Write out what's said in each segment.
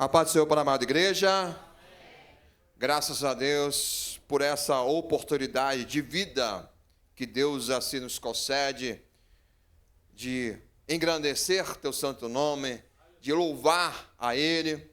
A paz do Senhor para a amada igreja. Amém. Graças a Deus por essa oportunidade de vida que Deus assim nos concede, de engrandecer teu santo nome, de louvar a Ele,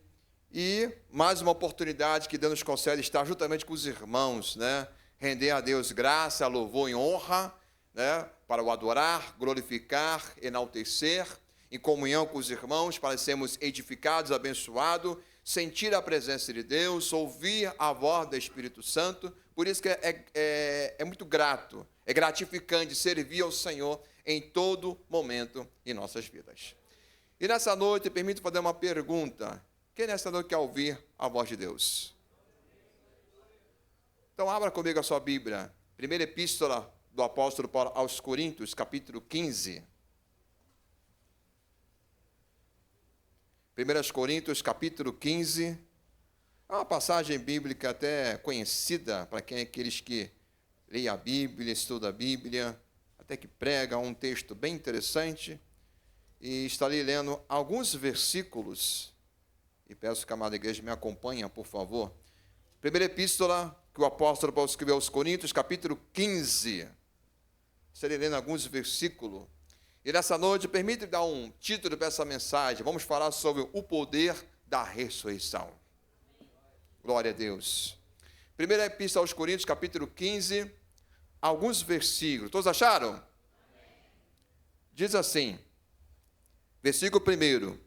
e mais uma oportunidade que Deus nos concede estar juntamente com os irmãos, né? Render a Deus graça, louvor e honra, né? Para o adorar, glorificar, enaltecer, em comunhão com os irmãos, para sermos edificados, abençoados, sentir a presença de Deus, ouvir a voz do Espírito Santo. Por isso que é muito grato, é gratificante servir ao Senhor em todo momento em nossas vidas. E nessa noite, permito fazer uma pergunta. Quem nessa noite quer ouvir a voz de Deus? Então, abra comigo a sua Bíblia. Primeira epístola do apóstolo Paulo aos Coríntios, capítulo 15. 1 Coríntios, capítulo 15, é uma passagem bíblica até conhecida para aqueles que leem a Bíblia, estudam a Bíblia, até que prega um texto bem interessante, e estarei lendo alguns versículos, e peço que a amada igreja me acompanhe, por favor. Primeira epístola que o apóstolo Paulo escreveu aos Coríntios, capítulo 15, estarei lendo alguns versículos. E nessa noite, permite dar um título para essa mensagem. Vamos falar sobre o poder da ressurreição. Glória a Deus. Primeira epístola aos Coríntios, capítulo 15, alguns versículos. Todos acharam? Diz assim, versículo 1.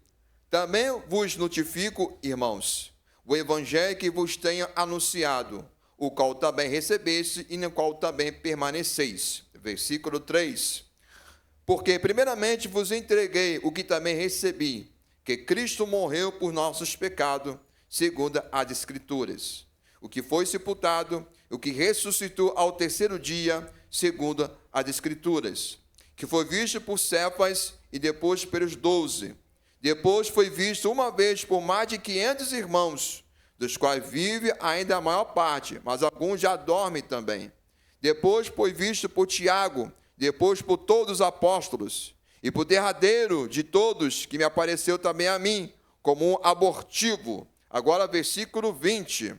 Também vos notifico, irmãos, o evangelho que vos tenho anunciado, o qual também recebeste e no qual também permaneceis. Versículo 3. Porque primeiramente vos entreguei o que também recebi, que Cristo morreu por nossos pecados, segundo as Escrituras, o que foi sepultado, o que ressuscitou ao terceiro dia, segundo as Escrituras, que foi visto por Cefas e depois pelos 12. Depois foi visto uma vez por mais de 500 irmãos, dos quais vive ainda a maior parte, mas alguns já dormem também. Depois foi visto por Tiago, depois por todos os apóstolos, e por derradeiro de todos, que me apareceu também a mim, como um abortivo. Agora, versículo 20.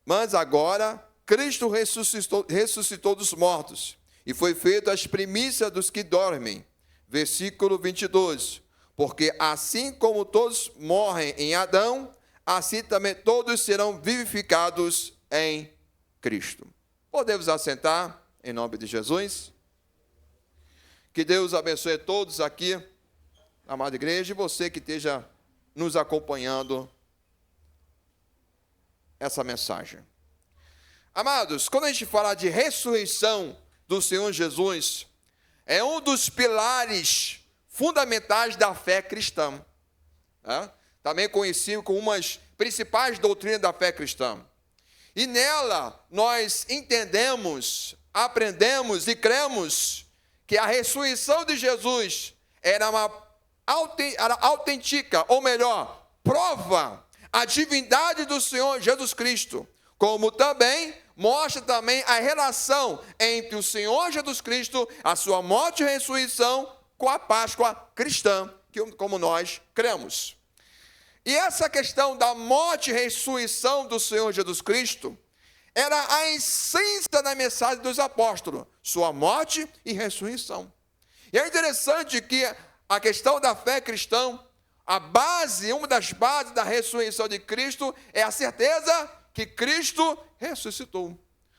Mas agora, Cristo ressuscitou dos mortos, e foi feito as primícias dos que dormem. Versículo 22. Porque assim como todos morrem em Adão, assim também todos serão vivificados em Cristo. Podemos assentar? Em nome de Jesus. Que Deus abençoe todos aqui, amada igreja, e você que esteja nos acompanhando essa mensagem. Amados, quando a gente fala de ressurreição do Senhor Jesus, é um dos pilares fundamentais da fé cristã. Também conhecido como umas principais doutrinas da fé cristã. E nela nós entendemos, aprendemos e cremos que a ressurreição de Jesus era autêntica, ou melhor, prova a divindade do Senhor Jesus Cristo, como também mostra também a relação entre o Senhor Jesus Cristo, a sua morte e ressurreição, com a Páscoa cristã, como nós cremos. E essa questão da morte e ressurreição do Senhor Jesus Cristo era a essência da mensagem dos apóstolos, sua morte e ressurreição. E é interessante que a questão da fé cristã, uma das bases da ressurreição de Cristo é a certeza que Cristo ressuscitou.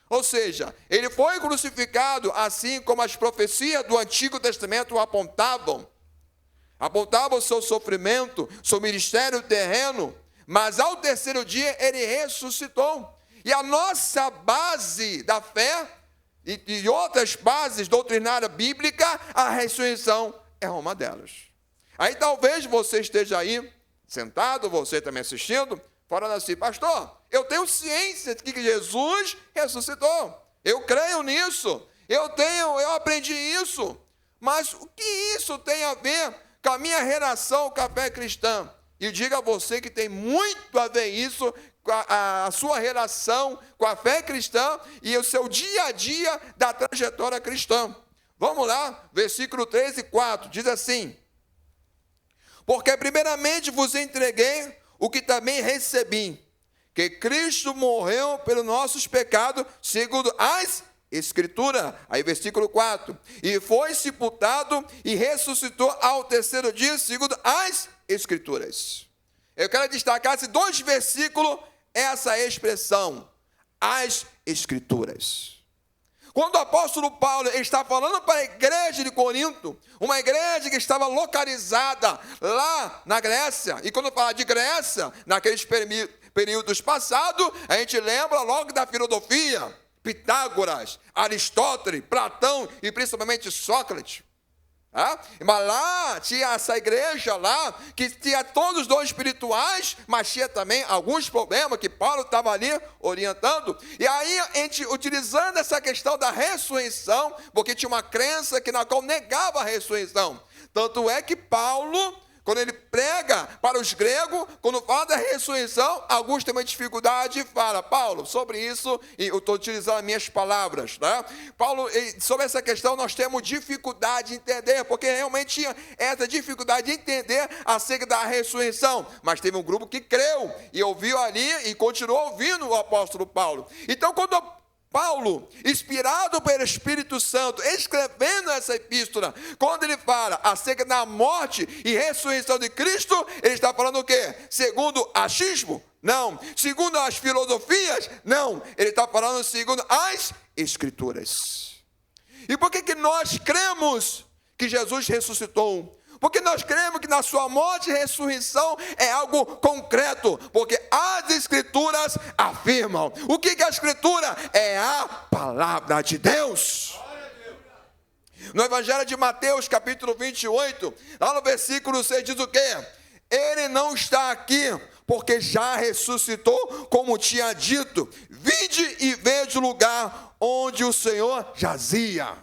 Ou seja, ele foi crucificado assim como as profecias do Antigo Testamento apontavam o seu sofrimento, seu ministério terreno, mas ao terceiro dia ele ressuscitou. E a nossa base da fé e outras bases doutrinárias bíblicas, a ressurreição é uma delas. Aí talvez você esteja aí, sentado, você também assistindo, falando assim, pastor, eu tenho ciência de que Jesus ressuscitou. Eu creio nisso. Eu aprendi isso. Mas o que isso tem a ver com a minha relação com a fé cristã? E diga a você que tem muito a ver isso com a sua relação com a fé cristã e o seu dia a dia da trajetória cristã. Vamos lá, versículo 3 e 4, diz assim: Porque primeiramente vos entreguei o que também recebi, que Cristo morreu pelos nossos pecados, segundo as Escrituras. Aí versículo 4, e foi sepultado e ressuscitou ao terceiro dia, segundo as Escrituras. Eu quero destacar esses 2 versículos, essa expressão, as Escrituras. Quando o apóstolo Paulo está falando para a igreja de Corinto, uma igreja que estava localizada lá na Grécia, e quando fala de Grécia, naqueles períodos passados, a gente lembra logo da filosofia, Pitágoras, Aristóteles, Platão e principalmente Sócrates. Mas lá tinha essa igreja lá, que tinha todos os dons espirituais, mas tinha também alguns problemas que Paulo estava ali orientando. E aí, a gente, utilizando essa questão da ressurreição, porque tinha uma crença que na qual negava a ressurreição. Tanto é que Paulo, quando ele prega para os gregos, quando fala da ressurreição, alguns têm uma dificuldade e fala, Paulo, sobre isso, e eu estou utilizando as minhas palavras, né? Paulo, sobre essa questão, nós temos dificuldade de entender, porque realmente tinha essa dificuldade de entender acerca da ressurreição, mas teve um grupo que creu, e ouviu ali, e continuou ouvindo o apóstolo Paulo. Então, quando Paulo, inspirado pelo Espírito Santo, escrevendo essa epístola, quando ele fala acerca da morte e ressurreição de Cristo, ele está falando o quê? Segundo achismo? Não. Segundo as filosofias? Não. Ele está falando segundo as Escrituras. E por que nós cremos que Jesus ressuscitou? Porque nós cremos que na sua morte e ressurreição é algo concreto. Porque as Escrituras afirmam. O que é a Escritura? É a palavra de Deus. No Evangelho de Mateus, capítulo 28, lá no versículo 6, diz o quê? Ele não está aqui, porque já ressuscitou, como tinha dito. Vinde e veja o lugar onde o Senhor jazia.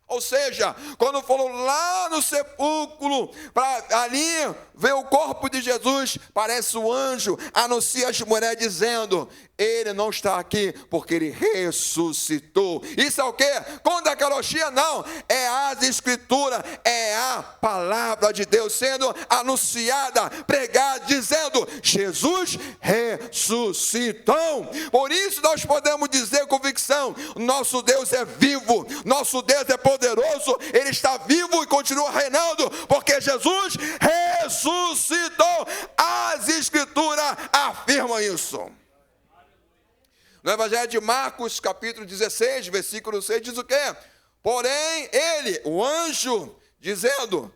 Ou seja, quando foram lá no sepulcro, para ali ver o corpo de Jesus, parece um anjo, anuncia as mulheres dizendo, ele não está aqui porque ele ressuscitou. Isso é o quê? Condacalogia? Não, é as Escrituras, é a palavra de Deus sendo anunciada, pregada, dizendo, Jesus ressuscitou. Por isso nós podemos dizer com convicção, nosso Deus é vivo, nosso Deus é poderoso, ele está vivo e continua reinando, porque Jesus ressuscitou. As Escrituras afirmam isso. No Evangelho de Marcos, capítulo 16, versículo 6, diz o quê? Porém, ele, o anjo, dizendo,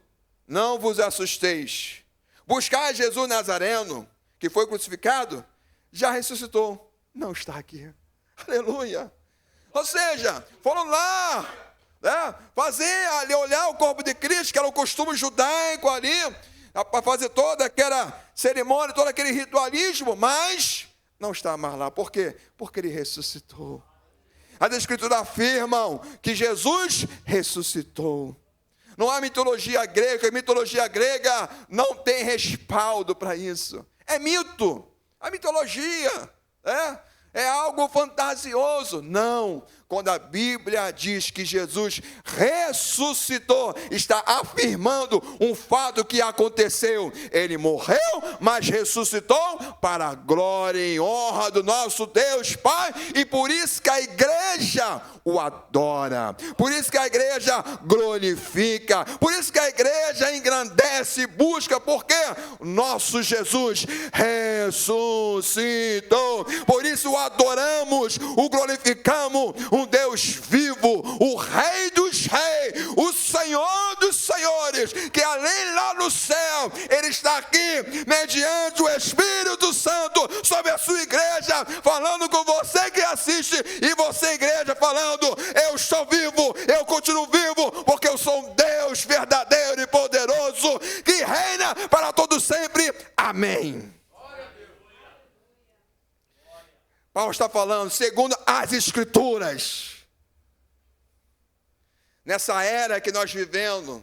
não vos assusteis, buscai Jesus Nazareno, que foi crucificado, já ressuscitou, não está aqui. Aleluia. Ou seja, foram lá, né, fazer ali, olhar o corpo de Cristo, que era o costume judaico ali, para fazer toda aquela cerimônia, todo aquele ritualismo, mas não está mais lá. Por quê? Porque ele ressuscitou. As Escrituras afirmam que Jesus ressuscitou. Não há mitologia grega, a mitologia grega não tem respaldo para isso. É mito, a mitologia é algo fantasioso. Não, quando a Bíblia diz que Jesus ressuscitou, está afirmando um fato que aconteceu. Ele morreu, mas ressuscitou para a glória e honra do nosso Deus Pai, e por isso que a igreja o adora, por isso que a igreja glorifica, por isso que a igreja engrandece e busca, porque nosso Jesus ressuscitou. Por isso o adoramos, o glorificamos, um Deus vivo, o Rei dos Reis, o Senhor dos Senhores, que além lá no céu, Ele está aqui, mediante o Espírito Santo, sobre a sua igreja, falando com você que assiste, e você, igreja, falando, eu estou vivo, eu continuo vivo, porque eu sou um Deus verdadeiro e poderoso, que reina para todo sempre. Amém. Paulo está falando, segundo as Escrituras, nessa era que nós vivemos,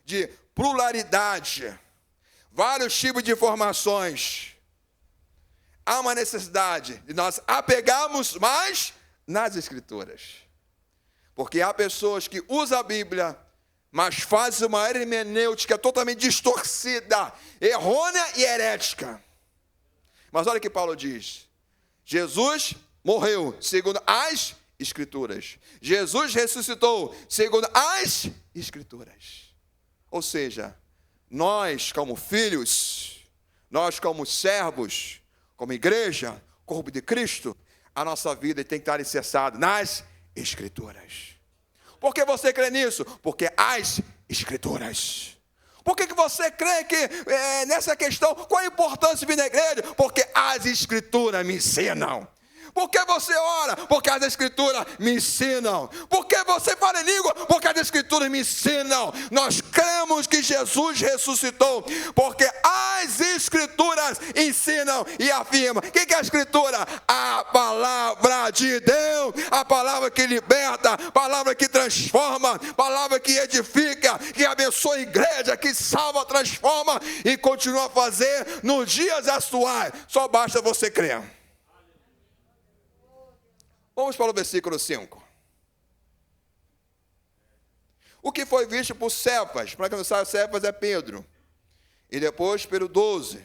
de pluralidade, vários tipos de informações, há uma necessidade de nós apegarmos mais nas Escrituras. Porque há pessoas que usam a Bíblia, mas faz uma hermenêutica totalmente distorcida, errônea e herética. Mas olha o que Paulo diz. Jesus morreu, segundo as Escrituras. Jesus ressuscitou, segundo as Escrituras. Ou seja, nós como filhos, nós como servos, como igreja, corpo de Cristo, a nossa vida tem que estar alicerçada nas Escrituras. Por que você crê nisso? Porque as Escrituras. Por que você crê que nessa questão, qual a importância de vir na igreja? Porque as Escrituras me ensinam. Por que você ora? Porque as Escrituras me ensinam. Por que você fala em língua? Porque as Escrituras me ensinam. Nós cremos que Jesus ressuscitou, porque as Escrituras ensinam e afirmam. O que é a Escritura? A palavra de Deus, a palavra que liberta, a palavra que transforma, a palavra que edifica, que abençoa a igreja, que salva, transforma e continua a fazer nos dias atuais. Só basta você crer. Vamos para o versículo 5. O que foi visto por Cefas? Para quem não sabe, Cefas é Pedro. E depois pelo 12.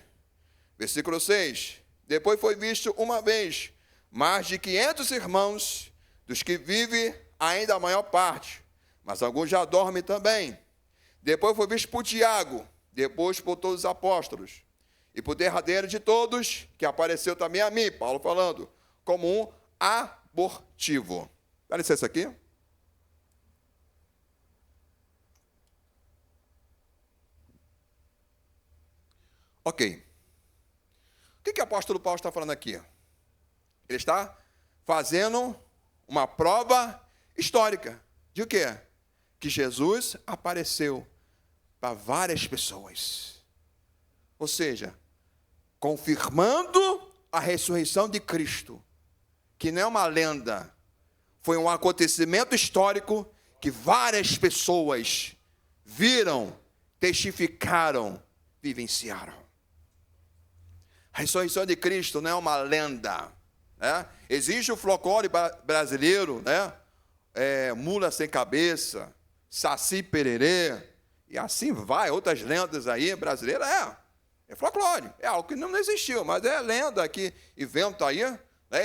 Versículo 6. Depois foi visto uma vez mais de 500 irmãos, dos que vivem ainda a maior parte, mas alguns já dormem também. Depois foi visto por Tiago, depois por todos os apóstolos. E por derradeiro de todos, que apareceu também a mim, Paulo falando, como um abortivo. Dá licença aqui. Ok. O que o apóstolo Paulo está falando aqui? Ele está fazendo uma prova histórica. De o quê? Que Jesus apareceu para várias pessoas. Ou seja, confirmando a ressurreição de Cristo. Que não é uma lenda, foi um acontecimento histórico que várias pessoas viram, testificaram, vivenciaram. A ressurreição de Cristo não é uma lenda, né? Existe o folclore brasileiro, né? Mula sem cabeça, saci pererê, e assim vai, outras lendas aí brasileiras, é folclore, é algo que não existiu, mas é lenda que inventa aí.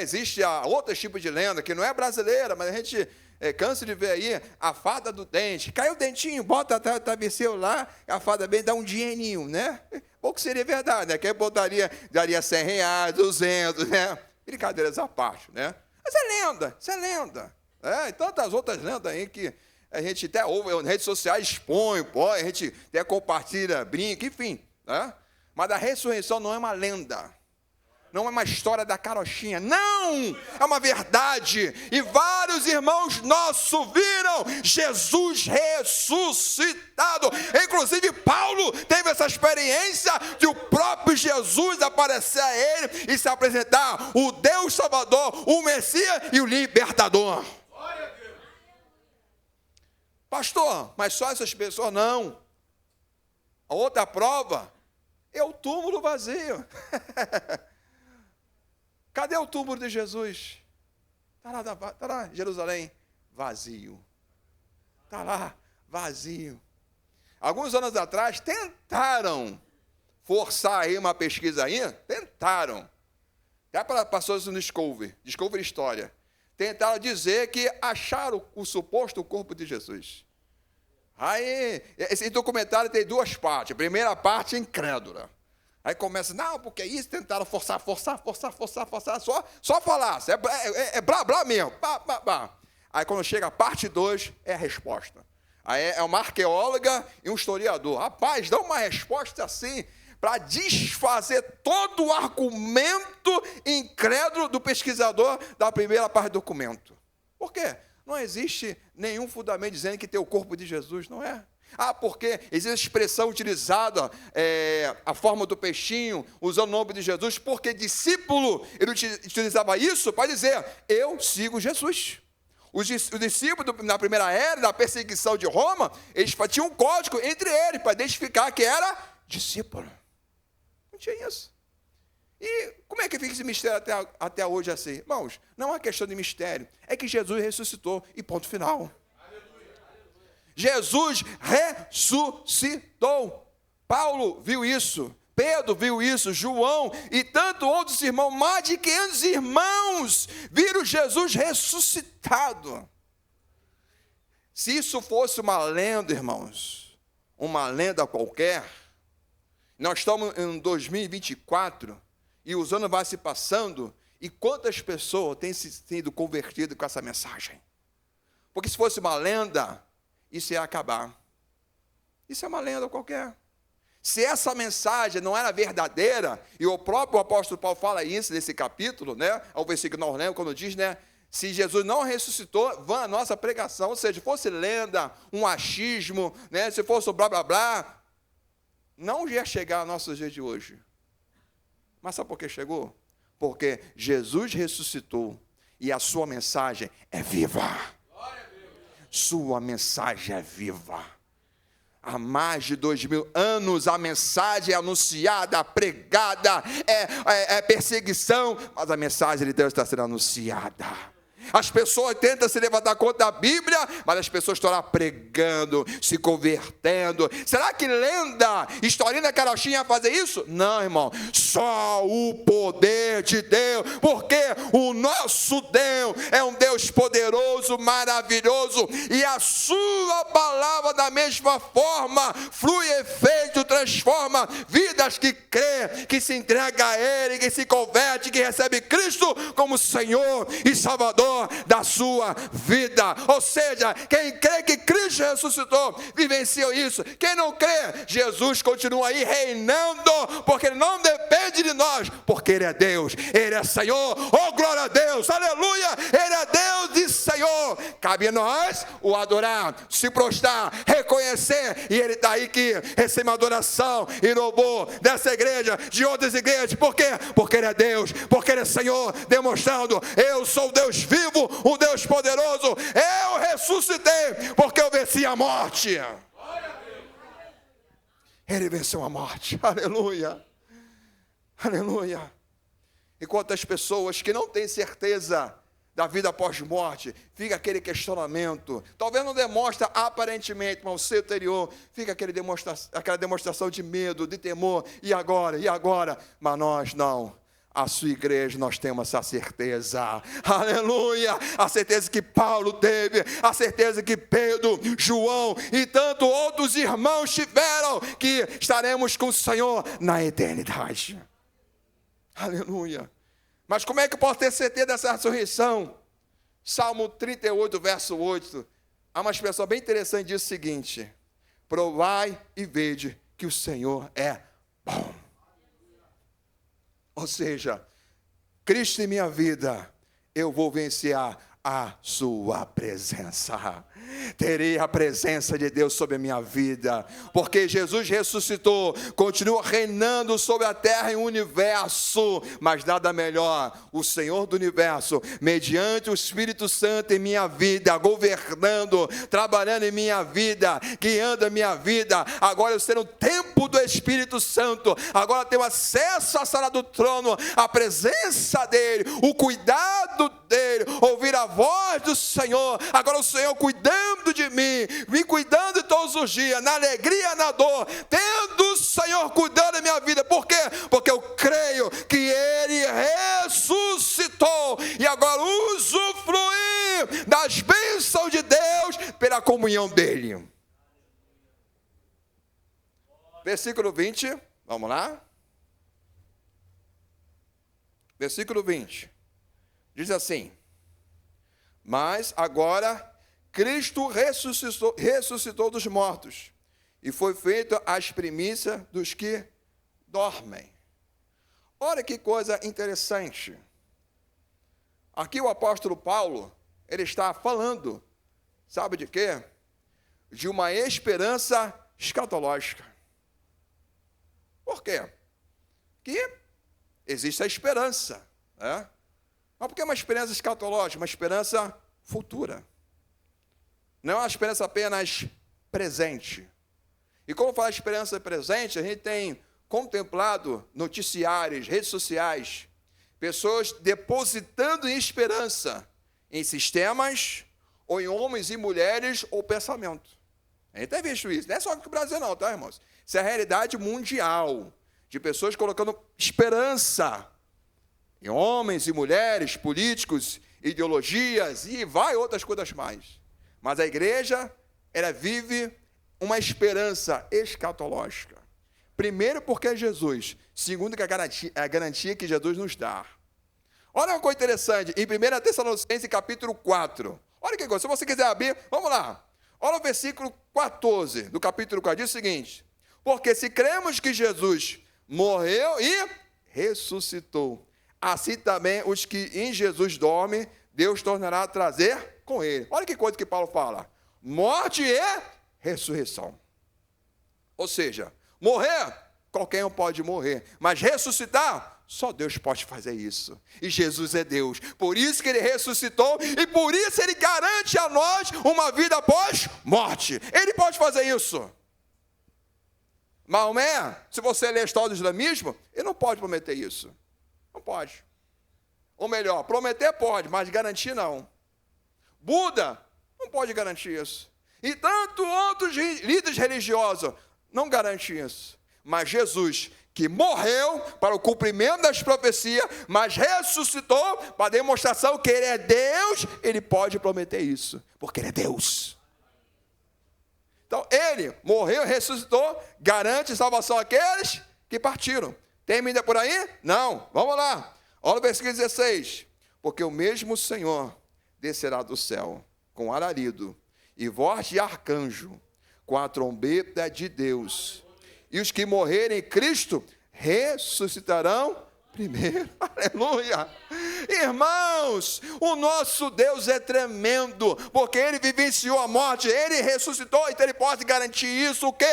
Existe outro tipo de lenda, que não é brasileira, mas a gente cansa de ver aí a fada do dente. Caiu o dentinho, bota a travesseiro lá, a fada bem dá um dinheirinho, né? Pouco seria verdade, né? Quem botaria, daria R$100, 200, né? Brincadeiras à parte, né? Mas isso é lenda. E tantas outras lendas aí que a gente até ouve, nas redes sociais expõe, a gente até compartilha, brinca, enfim. Né? Mas a ressurreição não é uma lenda. Não é uma história da carochinha, não, é uma verdade, e vários irmãos nossos viram Jesus ressuscitado, inclusive Paulo teve essa experiência de o próprio Jesus aparecer a ele e se apresentar o Deus Salvador, o Messias e o Libertador. Pastor, mas só essas pessoas não. A outra prova é o túmulo vazio. Cadê o túmulo de Jesus? Está lá, Jerusalém, vazio. Está lá, vazio. Alguns anos atrás, tentaram forçar aí uma pesquisa aí, tentaram. Até passou isso no Discovery História. Tentaram dizer que acharam o suposto corpo de Jesus. Aí, esse documentário tem duas partes. A primeira parte é incrédula. Aí começa, não, porque isso, tentaram forçar, só falar, é blá mesmo, pá. Aí quando chega a parte 2, é a resposta. Aí é uma arqueóloga e um historiador. Rapaz, dá uma resposta assim, para desfazer todo o argumento incrédulo do pesquisador da primeira parte do documento. Por quê? Não existe nenhum fundamento dizendo que tem o corpo de Jesus, não é? Porque existe a expressão utilizada, a forma do peixinho, usando o nome de Jesus, porque discípulo, ele utilizava isso para dizer, eu sigo Jesus. Os discípulos, na primeira era, na perseguição de Roma, eles tinham um código entre eles, para identificar que era discípulo. Não tinha isso. E como é que fica esse mistério até hoje assim? Irmãos, não é uma questão de mistério, é que Jesus ressuscitou e ponto final. Jesus ressuscitou. Paulo viu isso, Pedro viu isso, João e tantos outros irmãos, mais de 500 irmãos viram Jesus ressuscitado. Se isso fosse uma lenda, irmãos, uma lenda qualquer, nós estamos em 2024 e os anos vão se passando, e quantas pessoas têm sido convertidas com essa mensagem? Porque se fosse uma lenda, isso ia acabar. Isso é uma lenda qualquer. Se essa mensagem não era verdadeira, e o próprio apóstolo Paulo fala isso nesse capítulo, né? Ao versículo que nós lemos, quando diz, né? Se Jesus não ressuscitou, vã a nossa pregação. Ou seja, fosse lenda, um achismo, né? Se fosse o blá blá blá, não ia chegar ao nosso dia de hoje. Mas sabe por que chegou? Porque Jesus ressuscitou e a sua mensagem é viva. Sua mensagem é viva. Há mais de 2000 anos a mensagem é anunciada, pregada, é perseguição, mas a mensagem de Deus está sendo anunciada. As pessoas tentam se levantar contra a Bíblia, mas as pessoas estão lá pregando, se convertendo. Será que lenda, historinha da carochinha ia fazer isso? Não, irmão. Só o poder de Deus, porque o nosso Deus é um Deus poderoso, maravilhoso, e a sua palavra da mesma forma flui efeito, transforma vidas que crê, que se entrega a Ele, que se converte, que recebe Cristo como Senhor e Salvador da sua vida. Ou seja, quem crê que Cristo ressuscitou, vivenciou isso. Quem não crê, Jesus continua aí reinando, porque Ele não depende de nós, porque Ele é Deus, Ele é Senhor. Oh, glória a Deus, aleluia, Ele é Deus e Senhor. Cabe a nós o adorar, se prostrar, reconhecer, e Ele está aí que recebe adoração e louvor dessa igreja, de outras igrejas. Por quê? Porque Ele é Deus, porque Ele é Senhor, demonstrando: eu sou o Deus vivo, o Deus poderoso, eu ressuscitei, porque eu venci a morte. Ele venceu a morte, aleluia, aleluia. E quantas pessoas que não têm certeza da vida após morte, fica aquele questionamento, talvez não demonstra aparentemente, mas o seu interior fica aquela demonstração de medo, de temor, e agora, mas nós não. A sua igreja, nós temos essa certeza, aleluia, a certeza que Paulo teve, a certeza que Pedro, João e tantos outros irmãos tiveram, que estaremos com o Senhor na eternidade, aleluia. Mas como é que eu posso ter certeza dessa ressurreição? Salmo 38, verso 8, há uma expressão bem interessante, diz o seguinte: provai e vede que o Senhor é bom. Ou seja, Cristo em minha vida, eu vou vencer a sua presença. Terei a presença de Deus sobre a minha vida, porque Jesus ressuscitou, continua reinando sobre a terra e o universo, mas nada melhor, o Senhor do universo, mediante o Espírito Santo em minha vida, governando, trabalhando em minha vida, guiando a minha vida. Agora eu serei o templo do Espírito Santo, agora tenho acesso à sala do trono, a presença dele, o cuidado dele, ouvir a voz do Senhor. Agora o Senhor cuidando de mim, me cuidando todos os dias, na alegria, na dor, tendo o Senhor cuidando da minha vida. Por quê? Porque eu creio que Ele ressuscitou, e agora usufruir das bênçãos de Deus pela comunhão dEle. Versículo 20, vamos lá? Versículo 20, diz assim: mas agora Cristo ressuscitou dos mortos, e foi feita as primícias dos que dormem. Olha que coisa interessante. Aqui o apóstolo Paulo, ele está falando, sabe de quê? De uma esperança escatológica. Por quê? Que existe a esperança, né? Mas por que uma esperança escatológica? Uma esperança futura. Não é uma esperança apenas presente. E como falar esperança presente, a gente tem contemplado noticiários, redes sociais, pessoas depositando esperança em sistemas, ou em homens e mulheres, ou pensamento. A gente tem visto isso. Não é só aqui no Brasil não, tá, irmãos? Isso é a realidade mundial, de pessoas colocando esperança em homens e mulheres, políticos, ideologias e outras coisas mais. Mas a igreja, ela vive uma esperança escatológica. Primeiro, porque é Jesus. Segundo, que é a garantia que Jesus nos dá. Olha uma coisa interessante, em 1 Tessalonicenses, capítulo 4. Olha que coisa, se você quiser abrir, vamos lá. Olha o versículo 14 do capítulo 4, diz o seguinte: porque se cremos que Jesus morreu e ressuscitou, assim também os que em Jesus dormem, Deus tornará a trazer com ele. Olha que coisa que Paulo fala: morte e ressurreição. Ou seja, morrer, qualquer um pode morrer, mas ressuscitar, só Deus pode fazer isso. E Jesus é Deus, por isso que ele ressuscitou e por isso ele garante a nós uma vida após morte. Ele pode fazer isso. Maomé, se você ler a história do islamismo, ele não pode prometer isso. Não pode. Ou melhor, prometer pode, mas garantir não. Buda não pode garantir isso. E tanto outros líderes religiosos não garantem isso. Mas Jesus, que morreu para o cumprimento das profecias, mas ressuscitou para a demonstração que ele é Deus, ele pode prometer isso, porque ele é Deus. Então, ele morreu e ressuscitou, garante salvação àqueles que partiram. Tem ainda por aí? Não. Vamos lá. Olha o versículo 16. Porque o mesmo Senhor descerá do céu com alarido e voz de arcanjo, com a trombeta de Deus. E os que morrerem em Cristo ressuscitarão primeiro. Aleluia! Irmãos, o nosso Deus é tremendo, porque ele vivenciou a morte, ele ressuscitou, então ele pode garantir isso, o quê?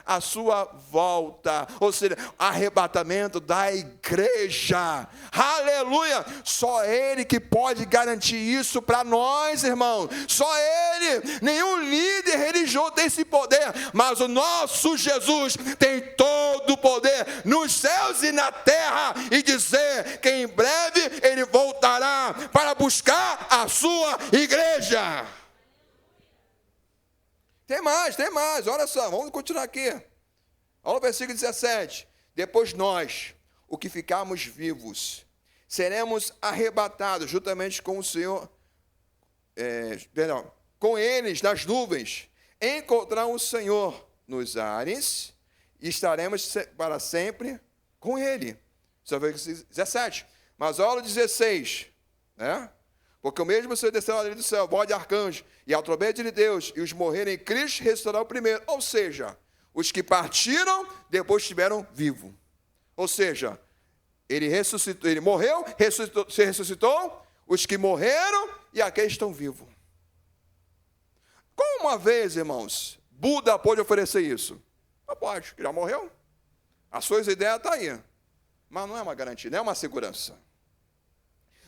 A sua volta, ou seja, arrebatamento da igreja. Aleluia! Só ele que pode garantir isso para nós, irmãos. Só ele, nenhum líder religioso tem esse poder, mas o nosso Jesus tem todo o poder nos céus e na terra, e dizer que em breve ele voltará para buscar a sua igreja. Tem mais, olha só, vamos continuar aqui. Olha o versículo 17. Depois nós, o que ficarmos vivos, seremos arrebatados juntamente com o Senhor, com eles nas nuvens, encontrar o Senhor nos ares, e estaremos para sempre com ele. Só versículo 17. Mas olha o 16, né? Porque o mesmo Senhor descerá ali do céu, voz de arcanjo, e a trombeta de Deus, e os morrerem em Cristo ressuscitarão primeiro. Ou seja, os que partiram, depois estiveram vivos. Ou seja, ele ressuscitou, ele morreu, se ressuscitou, os que morreram e aqueles estão vivos. Como uma vez, irmãos, Buda pôde oferecer isso? Não pode, já morreu. As suas ideias estão aí. Mas não é uma garantia, não é uma segurança.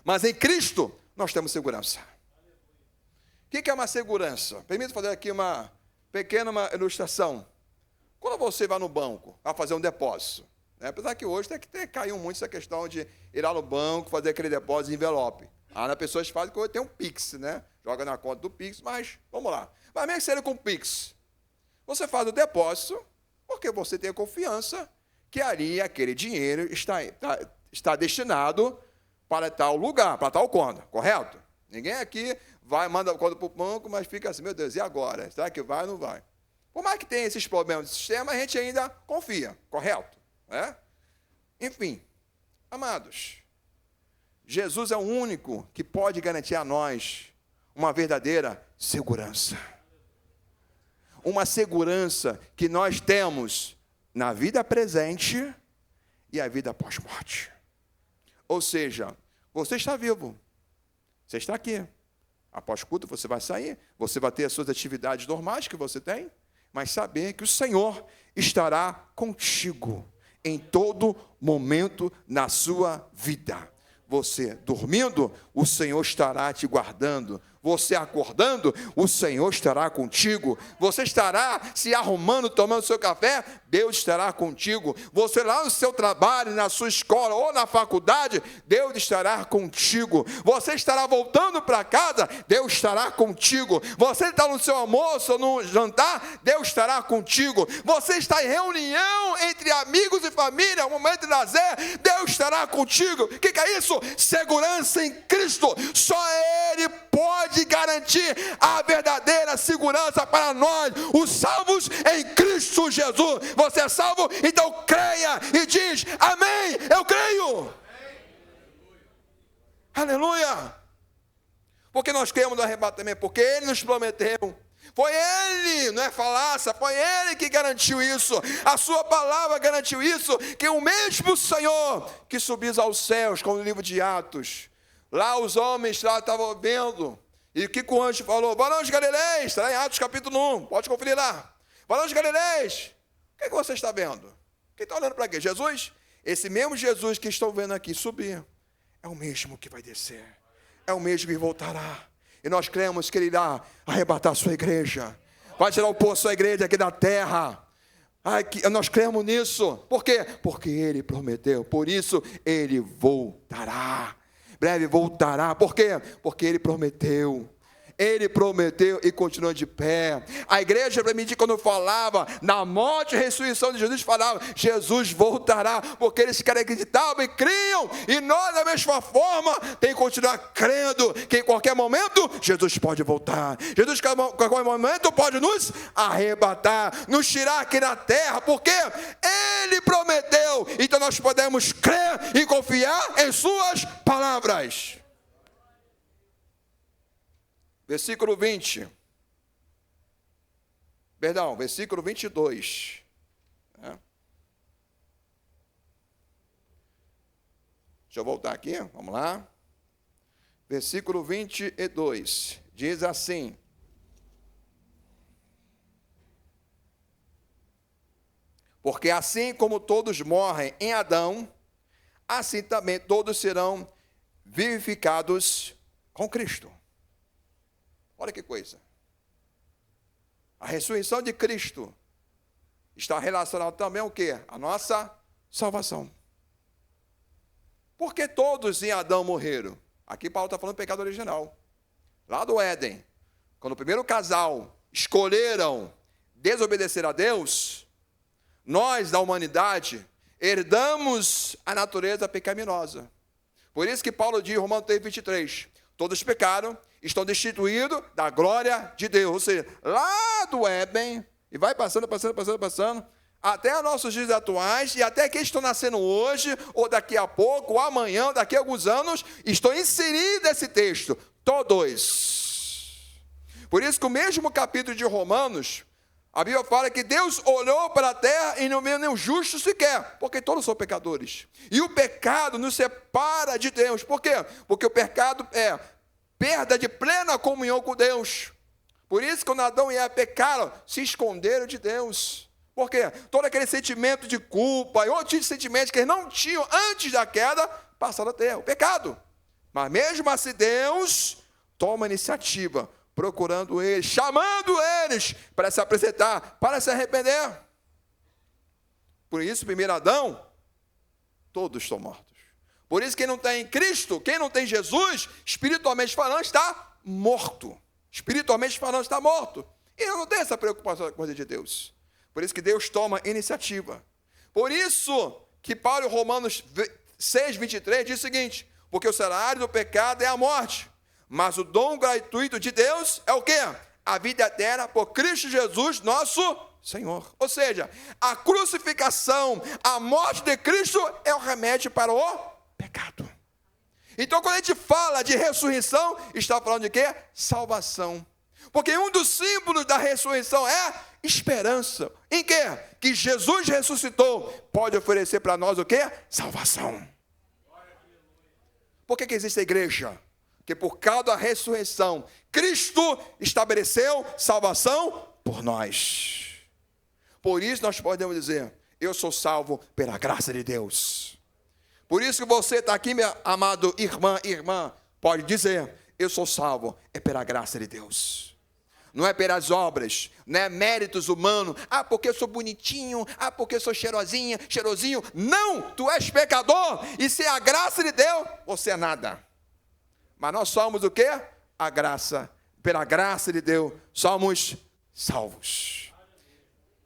Mas em Cristo, nós temos segurança. O que é uma segurança? Permita fazer aqui uma pequena ilustração. Quando você vai no banco a fazer um depósito, né? Apesar que hoje caiu muito essa questão de ir lá no banco, fazer aquele depósito em envelope. As pessoas fazem que hoje tem um Pix, né? Joga na conta do Pix, mas vamos lá. Mas mesmo que seja com o Pix, você faz o depósito porque você tem a confiança que ali aquele dinheiro está destinado para tal lugar, para tal conta, correto? Ninguém aqui manda a conta para o banco, mas fica assim, meu Deus, e agora? Será que vai ou não vai? Por mais que tenha esses problemas do sistema, a gente ainda confia, correto? É? Enfim, amados, Jesus é o único que pode garantir a nós uma verdadeira segurança. Uma segurança que nós temos na vida presente e a vida pós-morte. Ou seja, você está vivo, você está aqui. Após culto você vai sair, você vai ter as suas atividades normais que você tem, mas saber que o Senhor estará contigo em todo momento na sua vida. Você dormindo, o Senhor estará te guardando. você acordando, o Senhor estará contigo. Você estará se arrumando, tomando seu café, Deus estará contigo. Você lá no seu trabalho, na sua escola ou na faculdade, Deus estará contigo. Você estará voltando para casa, Deus estará contigo. Você está no seu almoço ou no jantar, Deus estará contigo. Você está em reunião entre amigos e família, um momento de lazer, Deus estará contigo. O que é isso? Segurança em Cristo. Só Ele pode garantir a verdadeira segurança para nós, os salvos em Cristo Jesus. Você é salvo? Então creia e diz: amém, eu creio. Amém. Aleluia. Porque nós cremos no arrebatamento, porque Ele nos prometeu. Foi Ele, não é falácia, foi Ele que garantiu isso. A sua palavra garantiu isso, que o mesmo Senhor que subiu aos céus, como no livro de Atos, lá os homens lá estavam vendo, e o que o anjo falou? Varões galileus, está lá em Atos capítulo 1, pode conferir lá. Varões galileus, o que você está vendo? Quem está olhando para quê? Jesus? Esse mesmo Jesus que estão vendo aqui subir, é o mesmo que vai descer, é o mesmo que voltará. E nós cremos que Ele irá arrebatar a sua igreja, vai tirar o poço da sua igreja aqui da terra. Nós cremos nisso. Por quê? Porque Ele prometeu, por isso Ele voltará. Breve voltará. Por quê? Porque Ele prometeu. Ele prometeu e continua de pé. A igreja, para mim, quando falava na morte e ressurreição de Jesus, falava: Jesus voltará, porque eles querem acreditavam e criam, e nós, da mesma forma, tem que continuar crendo que em qualquer momento Jesus pode voltar. Jesus, em qualquer momento, pode nos arrebatar, nos tirar aqui na terra, porque Ele prometeu. Então nós podemos crer e confiar em Suas palavras. Versículo 20. Perdão, versículo 22. Deixa eu voltar aqui, vamos lá. Versículo 22. Diz assim: porque assim como todos morrem em Adão, assim também todos serão vivificados com Cristo. Olha que coisa. A ressurreição de Cristo está relacionada também ao quê? A nossa salvação. Porque todos em Adão morreram. Aqui Paulo está falando do pecado original. Lá do Éden, quando o primeiro casal escolheram desobedecer a Deus, nós da humanidade herdamos a natureza pecaminosa. Por isso que Paulo diz em Romanos 3:23, todos pecaram, estão destituídos da glória de Deus. Ou seja, lá do Éden, e vai passando, até nossos dias atuais, e até que estão nascendo hoje, ou daqui a pouco, ou amanhã, daqui a alguns anos, estão inseridos nesse texto, todos. Por isso que o mesmo capítulo de Romanos, a Bíblia fala que Deus olhou para a terra e não viu nenhum justo sequer, porque todos são pecadores. E o pecado nos separa de Deus. Por quê? Porque o pecado é perda de plena comunhão com Deus. Por isso, quando Adão e Eva pecaram, se esconderam de Deus. Por quê? Todo aquele sentimento de culpa e outros sentimentos que eles não tinham antes da queda, passaram a ter o pecado. Mas mesmo assim, Deus toma iniciativa, procurando eles, chamando eles para se apresentar, para se arrepender. Por isso, primeiro Adão, todos estão mortos. Por isso, quem não tem Cristo, quem não tem Jesus, espiritualmente falando, está morto. Espiritualmente falando, está morto. E eu não tenho essa preocupação com a coisa de Deus. Por isso que Deus toma iniciativa. Por isso que Paulo em Romanos 6:23 diz o seguinte: porque o salário do pecado é a morte, mas o dom gratuito de Deus é o quê? A vida eterna por Cristo Jesus, nosso Senhor. Ou seja, a crucificação, a morte de Cristo é o remédio para o pecado. Então, quando a gente fala de ressurreição, está falando de quê? Salvação. Porque um dos símbolos da ressurreição é esperança. Em quê? Que Jesus ressuscitou, pode oferecer para nós o quê? Salvação. Por que existe a igreja? Porque por causa da ressurreição, Cristo estabeleceu salvação por nós. Por isso nós podemos dizer: eu sou salvo pela graça de Deus. Por isso que você está aqui, meu amado irmã, pode dizer: eu sou salvo é pela graça de Deus. Não é pelas obras, não é méritos humanos. Ah, porque eu sou bonitinho. Ah, porque eu sou cheirosinha, cheirosinho. Não, tu és pecador. E sem a graça de Deus, você é nada. Mas nós somos o quê? A graça. Pela graça de Deus, somos salvos.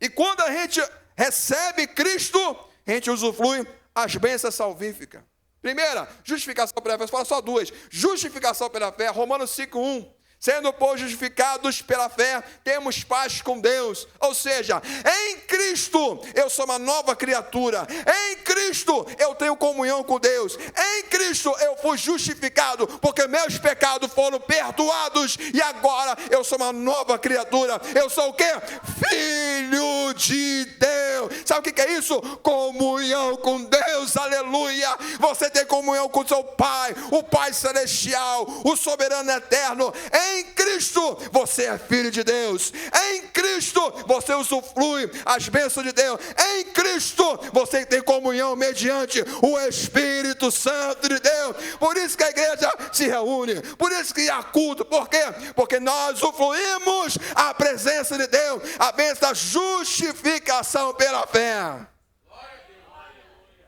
E quando a gente recebe Cristo, a gente usufrui as bênçãos salvíficas. Primeira, justificação pela fé. Fala só duas. Justificação pela fé. Romanos 5:1. Sendo, pois, justificados pela fé, temos paz com Deus. Ou seja, em Cristo eu sou uma nova criatura. Em Cristo eu tenho comunhão com Deus. Em Cristo eu fui justificado, porque meus pecados foram perdoados. E agora eu sou uma nova criatura. Eu sou o quê? Filho de Deus. Sabe o que é isso? Comunhão com Deus, aleluia. Você tem comunhão com seu Pai, o Pai Celestial, o Soberano Eterno. Em Cristo você é filho de Deus. Em Cristo você usufrui as bênçãos de Deus. Em Cristo você tem comunhão mediante o Espírito Santo de Deus. Por isso que a igreja se reúne. Por isso que há culto. Por quê? Porque nós usufruímos a presença de Deus. A bênção da justificação pela fé.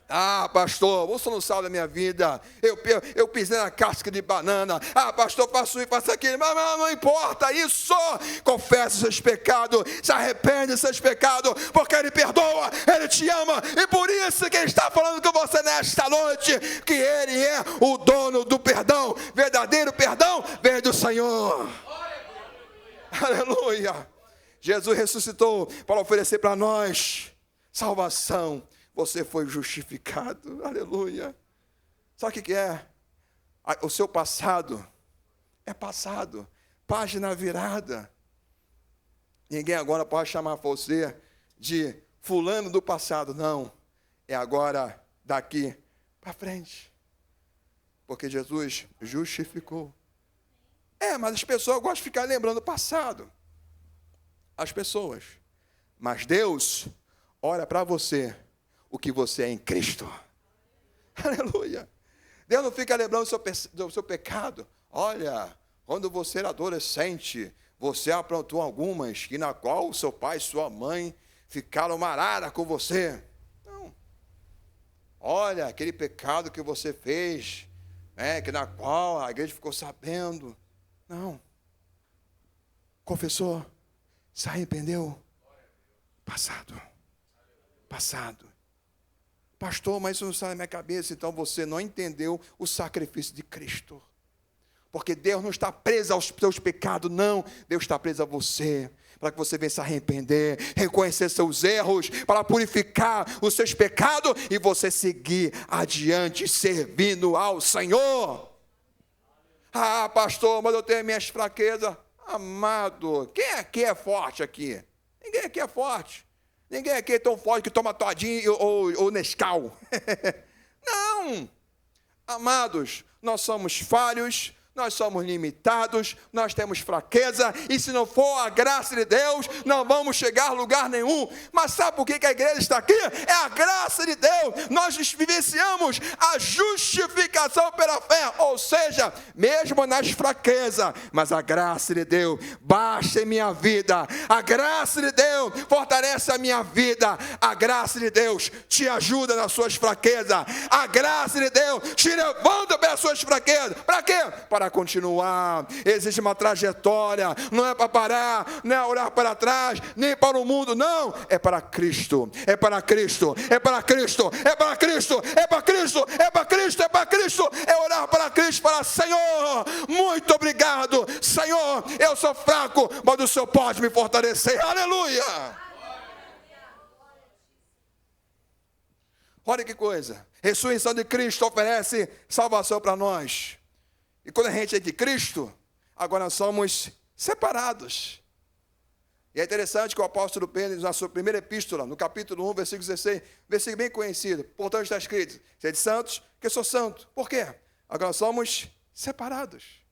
Ah, pastor, você não sabe da minha vida. Eu pisei na casca de banana. Ah, pastor, faço isso, faço aquilo. Mas não importa isso. Confesse seus pecados. Se arrepende dos seus pecados. Porque Ele perdoa. Ele te ama. E por isso que Ele está falando com você nesta noite. Que Ele é o dono do perdão. Verdadeiro perdão vem do Senhor. Aleluia. Jesus ressuscitou para oferecer para nós salvação. Você foi justificado, aleluia. Sabe o que é? O seu passado é passado, página virada. Ninguém agora pode chamar você de fulano do passado, não. É agora, daqui para frente. Porque Jesus justificou. Mas as pessoas gostam de ficar lembrando o passado. As pessoas. Mas Deus olha para você o que você é em Cristo. Aleluia. Deus não fica lembrando do seu pecado. Olha, quando você era adolescente, você aprontou algumas, que na qual o seu pai e sua mãe ficaram marada com você. Não. Olha, aquele pecado que você fez, que na qual a igreja ficou sabendo. Não. Confessou, se arrependeu. Passado. Pastor, mas isso não sai da minha cabeça. Então você não entendeu o sacrifício de Cristo. Porque Deus não está preso aos seus pecados, não. Deus está preso a você. Para que você venha se arrepender, reconhecer seus erros, para purificar os seus pecados e você seguir adiante, servindo ao Senhor. Ah, pastor, mas eu tenho minhas fraquezas. Amado, quem aqui é forte aqui? Ninguém aqui é forte. Ninguém aqui é tão forte que toma todinho ou Nescau. Não. Amados, nós somos falhos, nós somos limitados, nós temos fraqueza, e se não for a graça de Deus, não vamos chegar a lugar nenhum. Mas sabe por que a igreja está aqui? É a graça de Deus. Nós vivenciamos a justificação pela fé, ou seja, mesmo nas fraquezas, mas a graça de Deus baixa em minha vida, a graça de Deus fortalece a minha vida, a graça de Deus te ajuda nas suas fraquezas, a graça de Deus te levanta pelas suas fraquezas. Para quê? Para continuar. Existe uma trajetória, não é para parar, não é olhar para trás, nem para o mundo, não, é para Cristo, é para Cristo, é para Cristo, é para Cristo, é para Cristo, é para Cristo, é para Cristo, é olhar para Cristo, para Senhor, muito obrigado, Senhor, eu sou fraco, mas o Senhor pode me fortalecer, aleluia. Olha que coisa, ressurreição de Cristo oferece salvação para nós. E quando a gente é de Cristo, agora nós somos separados. E é interessante que o apóstolo Pedro, na sua primeira epístola, no capítulo 1, versículo 16, versículo bem conhecido, portanto está escrito, sede santos, que eu sou santo. Por quê? Agora nós somos separados.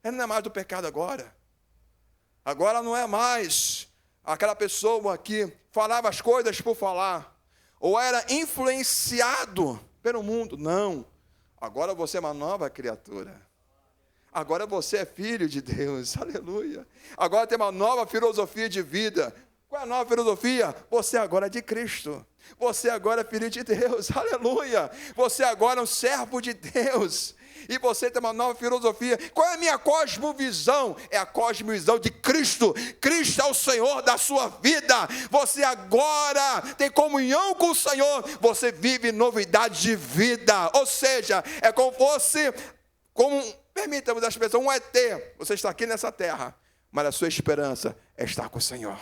Ele não é mais do pecado agora. Agora não é mais aquela pessoa que falava as coisas por falar, ou era influenciado pelo mundo. Não. Agora você é uma nova criatura. Agora você é filho de Deus, aleluia. Agora tem uma nova filosofia de vida. Qual é a nova filosofia? Você agora é de Cristo. Você agora é filho de Deus, aleluia. Você agora é um servo de Deus. E você tem uma nova filosofia. Qual é a minha cosmovisão? É a cosmovisão de Cristo. Cristo é o Senhor da sua vida. Você agora tem comunhão com o Senhor. Você vive novidade de vida. Ou seja, é como fosse, permita-me a expressão, um ET. Você está aqui nessa terra, mas a sua esperança é estar com o Senhor.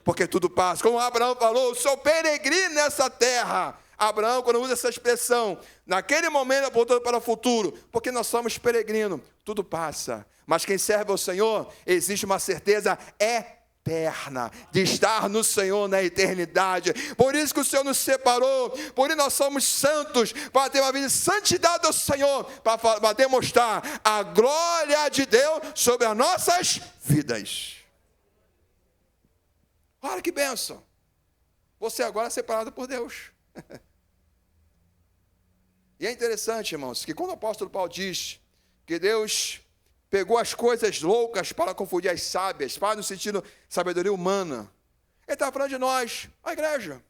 Porque tudo passa. Como Abraão falou, eu sou peregrino nessa terra. Abraão, quando usa essa expressão, naquele momento apontando para o futuro, porque nós somos peregrinos, tudo passa. Mas quem serve ao Senhor, existe uma certeza eterna de estar no Senhor na eternidade. Por isso que o Senhor nos separou, por isso nós somos santos, para ter uma vida de santidade ao Senhor, para demonstrar a glória de Deus sobre as nossas vidas. Olha que bênção. Você agora é separado por Deus. E é interessante, irmãos, que quando o apóstolo Paulo diz que Deus pegou as coisas loucas para confundir as sábias, para no sentido de sabedoria humana, ele está falando de nós, a igreja.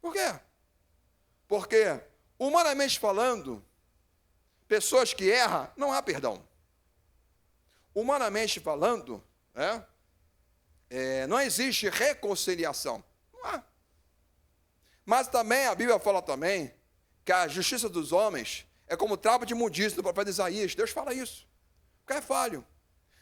Por quê? Porque, humanamente falando, pessoas que erram, não há perdão. Humanamente falando, não existe reconciliação. Não há. Mas também, a Bíblia fala também, que a justiça dos homens é como trapo de imundícia do profeta Isaías. Deus fala isso. Porque é falho.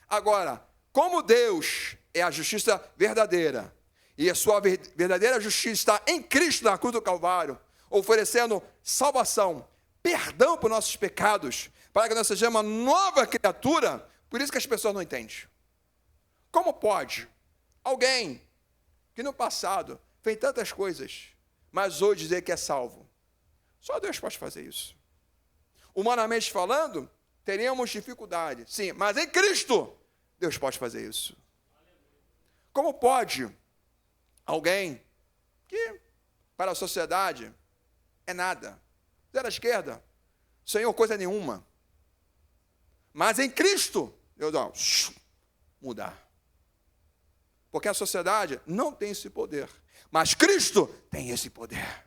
Agora, como Deus é a justiça verdadeira, e a sua verdadeira justiça está em Cristo na cruz do Calvário, oferecendo salvação, perdão por nossos pecados, para que nós sejamos uma nova criatura, por isso que as pessoas não entendem. Como pode alguém que no passado fez tantas coisas, mas hoje dizer que é salvo? Só Deus pode fazer isso. Humanamente falando, teríamos dificuldade, sim, mas em Cristo, Deus pode fazer isso. Como pode alguém que para a sociedade é nada, zero à esquerda, Senhor, coisa nenhuma, mas em Cristo, Deus dá mudar. Porque a sociedade não tem esse poder, mas Cristo tem esse poder.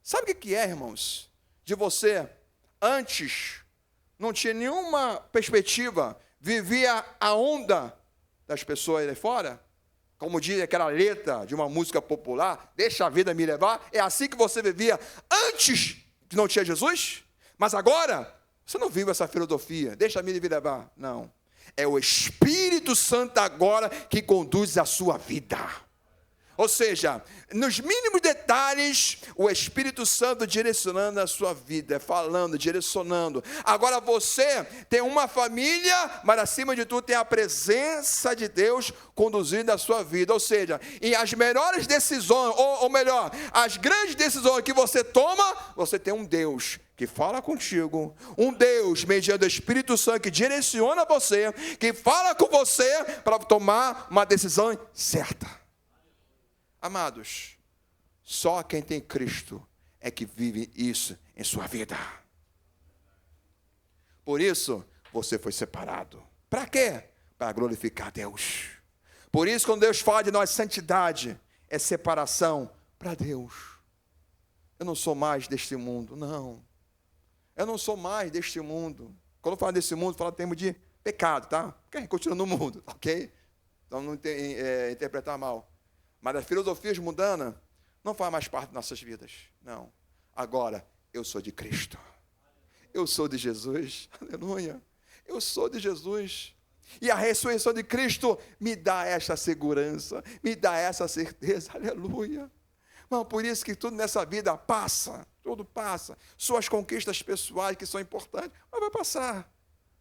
Sabe o que é, irmãos? De você, antes, não tinha nenhuma perspectiva, vivia a onda das pessoas aí fora, como diz aquela letra de uma música popular, deixa a vida me levar, é assim que você vivia antes que não tinha Jesus? Mas agora, você não vive essa filosofia, deixa a vida me levar, não. É o Espírito Santo agora que conduz a sua vida. Ou seja, nos mínimos detalhes, o Espírito Santo direcionando a sua vida, falando, direcionando. Agora você tem uma família, mas acima de tudo tem a presença de Deus conduzindo a sua vida. Ou seja, e as melhores decisões, ou melhor, as grandes decisões que você toma, você tem um Deus que fala contigo, um Deus mediante o Espírito Santo que direciona você, que fala com você para tomar uma decisão certa. Amados, só quem tem Cristo é que vive isso em sua vida. Por isso, você foi separado. Para quê? Para glorificar Deus. Por isso, quando Deus fala de nós santidade, é separação para Deus. Eu não sou mais deste mundo, não. Eu não sou mais deste mundo. Quando eu falo desse mundo, eu falo em termos de pecado, tá? Porque a gente continua no mundo, ok? Então não interpretar mal. Mas as filosofias mundanas não fazem mais parte das nossas vidas. Não. Agora, eu sou de Cristo. Eu sou de Jesus. Aleluia. Eu sou de Jesus. E a ressurreição de Cristo me dá essa segurança, me dá essa certeza. Aleluia. Não, por isso que tudo nessa vida passa. Tudo passa. Suas conquistas pessoais que são importantes, mas vai passar.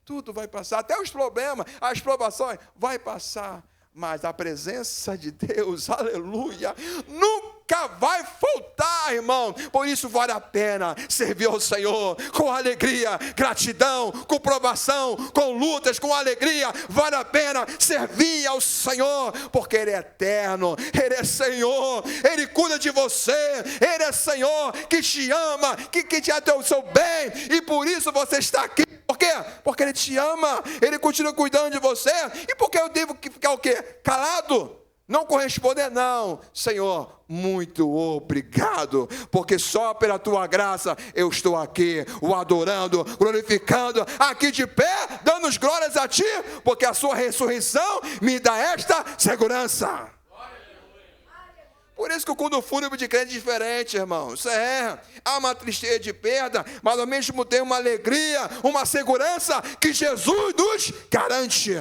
Tudo vai passar. Até os problemas, as provações, vai passar. Mas a presença de Deus, aleluia, no nunca vai faltar, irmão. Por isso vale a pena servir ao Senhor com alegria, gratidão, com provação, com lutas, com alegria. Vale a pena servir ao Senhor, porque Ele é eterno, Ele é Senhor, Ele cuida de você, Ele é Senhor, que te ama, que te atende o seu bem, e por isso você está aqui. Por quê? Porque Ele te ama, Ele continua cuidando de você. E por que eu devo ficar o quê? Calado? Não corresponder? Não. Senhor, muito obrigado, porque só pela tua graça eu estou aqui, o adorando, glorificando, aqui de pé, dando as glórias a ti, porque a sua ressurreição me dá esta segurança. Por isso que o culto fúnebre de crente é diferente, irmãos. Há uma tristeza de perda, mas ao mesmo tempo uma alegria, uma segurança que Jesus nos garante.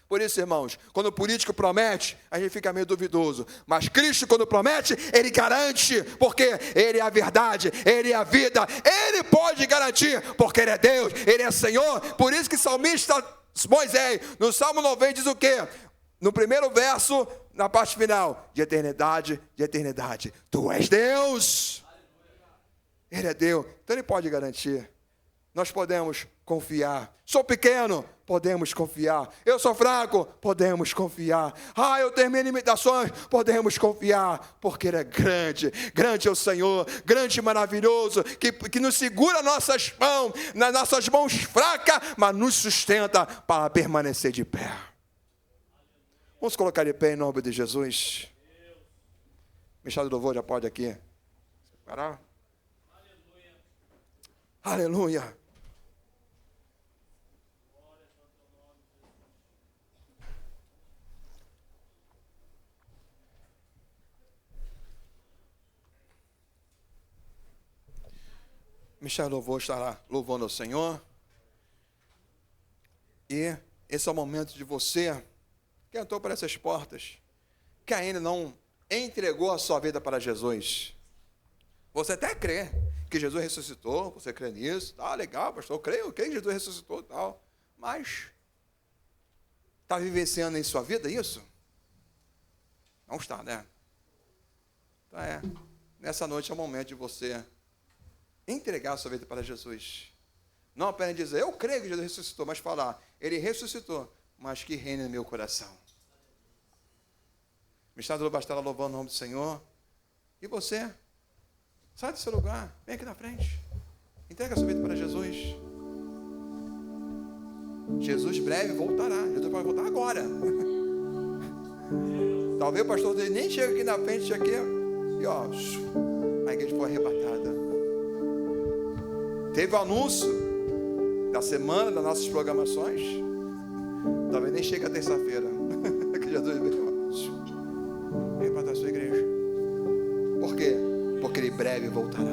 Por isso, irmãos, quando o político promete, a gente fica meio duvidoso. Mas Cristo, quando promete, Ele garante, porque Ele é a verdade, Ele é a vida. Ele pode garantir, porque Ele é Deus, Ele é Senhor. Por isso que o salmista Moisés, no Salmo 90, diz o quê? No primeiro verso, na parte final, de eternidade, tu és Deus. Ele é Deus, então Ele pode garantir. Nós podemos confiar. Sou pequeno, podemos confiar. Eu sou fraco, podemos confiar. Eu tenho minhas limitações, podemos confiar, porque Ele é grande. Grande é o Senhor, grande e maravilhoso, que nos segura nossas mãos, nas nossas mãos fracas, mas nos sustenta para permanecer de pé. Vamos colocar de pé em nome de Jesus. Ministério do Louvor já pode aqui parar. Aleluia. Ministério do Louvor estará louvando ao Senhor. E esse é o momento de você que entrou por essas portas, que ainda não entregou a sua vida para Jesus. Você até crê que Jesus ressuscitou, você crê nisso, legal, pastor, eu creio que Jesus ressuscitou, tal, mas está vivenciando em sua vida isso? Não está, né? Então nessa noite é o momento de você entregar a sua vida para Jesus. Não apenas dizer, eu creio que Jesus ressuscitou, mas falar, Ele ressuscitou, mas que reine no meu coração. O ministério do Louvor estará louvando o nome do Senhor. E você? Sai do seu lugar, vem aqui na frente. Entrega a sua vida para Jesus. Jesus breve voltará. Jesus pode voltar agora. Talvez o pastor dele nem chegue aqui na frente, aqui, e a igreja foi arrebatada. Teve o anúncio da semana, das nossas programações. Talvez nem chegue a terça-feira. Que Jesus veio. Vem para a sua igreja. Por quê? Porque Ele breve voltará.